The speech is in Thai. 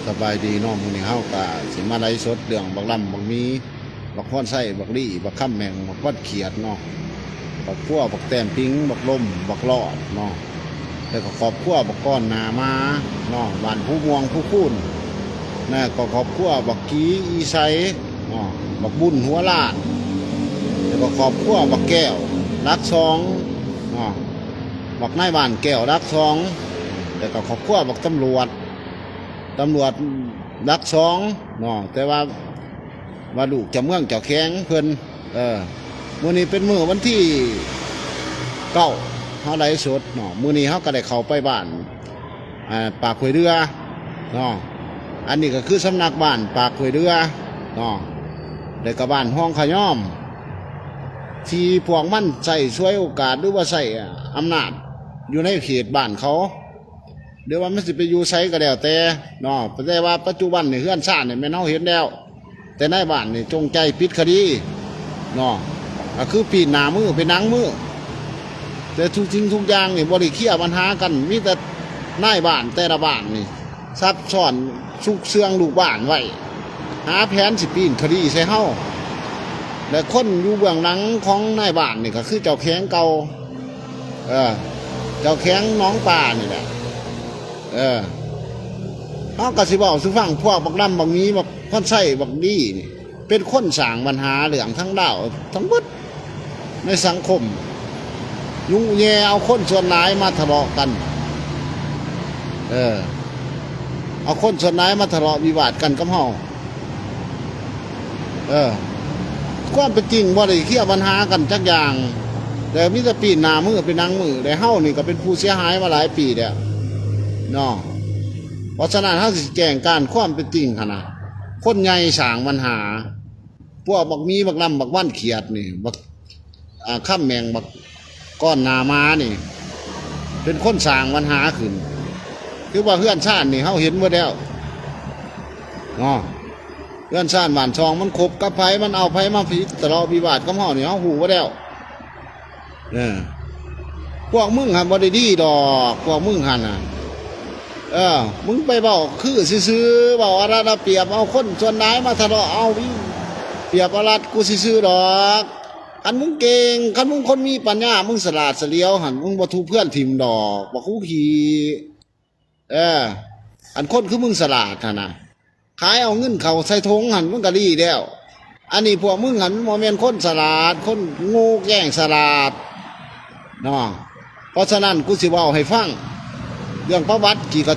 สบายดีน้องมื้อนี้เฮาก็สิมาไลฟ์สดเรื่องบักลำบักมีบักพรไส้บักลี่บักค่ำแมงบักวัดเขียดเนาะบักพั่วบักแต้มปิงบักลมบักลอดเนาะแล้วก็ครอบครัวบักก้อนนามาเนาะบ้านผู้ม่วงผู้คูนนะก็ครอบครัวบักกี้อีไซเนาะบักบุญหัวลาดแล้วก็ครอบครัวบักแก้วรักสองเนาะบักนายบ้านแก้วรักสองแล้วก็ครอบครัวบักตำรวจรักสองเนาะแต่ว่าลูกจะเมืองเจ้าแข้งเพิ่นมื้อนี้เป็นมื้อวันที่9เฮาไลฟ์สดเนาะมื้อนี้เฮาก็ได้เข้าไปบ้านปากห้วยเรือเนาะอันนี้ก็คือสำนักบ้านปากห้วยเรือเนาะแล้วก็บ้านห้องขย่อมที่พวกมันใส่ช่วยโอกาสหรือว่าใส่อำนาจอยู่ในเขตบ้านเขาเดี๋ยวว่ามันสิไปอยู่ไสก็แล้วแต่เนาะแต่ว่าปัจจุบันนี่เฮือนซ่านนี่แม่นเฮาเห็นแล้วแต่ในบ้านนี่จงใจปิดคดีเนาะก็คือปีนหน้ามือเป็นหนังมือแต่ทุกสิ่งทุกอย่างนี่บ่ได้เคลียร์ปัญหากันมีแต่นายบ้านแต่ละบ้านนี่ซับซ้อนซุกเสืองลูกบ้านไว้หาแผนสิปีนคดีใส่เฮาและคนอยู่เบื้องหลังของนายบ้านนี่ก็คือเจ้าแข้งเก่าเจ้าแข้งน้องป่านี่แหละเอากระสิบอกสุฟังพวกบักดำบักมีบักค่อนไส้บักดีนี่เป็นคนสร้างปัญหาเหลืองทั้งดาวทั้งหมดในสังคมยุ่งแย่เอาคนส่วนร้ายมาทะเลาะกันเอาคนส่วนร้ายมาทะเลาะวิวาทกันกับเฮาความเป็นจริงบ่ได้เคลียร์ปัญหากันจักอย่างแต่มิตรปีนหน้ามือเป็นนางมือแต่เฮานี่ก็เป็นผู้เสียหายมาหลายปีแล้วเนาะเพราะฉะนั้นเขาสิแจ้งการความเป็นจริงขนาดคนใหญ่สางปัญหาพวกบักมีบักลำบักว่านเขียดนี่บักข้ามแมงบักก้อนนามานี่เป็นคนสางปัญหาขึ้นคือว่าเฮือนซ่านนี่เขาเห็นมาแล้วเนาะเฮือนซ่านหวานชองมันคบกับไผมันเอาไผมาพิตะเลาะวิวาทกับเฮานี่เขาหูมาแล้วพวกมึงหันบ่ได้ดีดอกพวกมึงหันมึงไปบอกคือซื้อบอกอะไรนะเปรียบเอาคนส่วนไหนมาทะเลาะเอาเปรียบอะไรกูซื้อดอกคันมึงเก่งคันมึงคนมีปัญญามึงสลาดเสลียวหันมึงบ่ทูเพื่อนถิ่มดอกบ่คู่ขี่อันคนคือมึงสลาดนะขายเอาเงินเขาใส่ทงหันมึงกะลี่แล้วอันนี้พวกมึงหันโมเมนคนสลาดคนงูแย่งสลาดเนาะเพราะฉะนั้นกูสิว่าให้ฟังเรื่องประวัติกี่กระ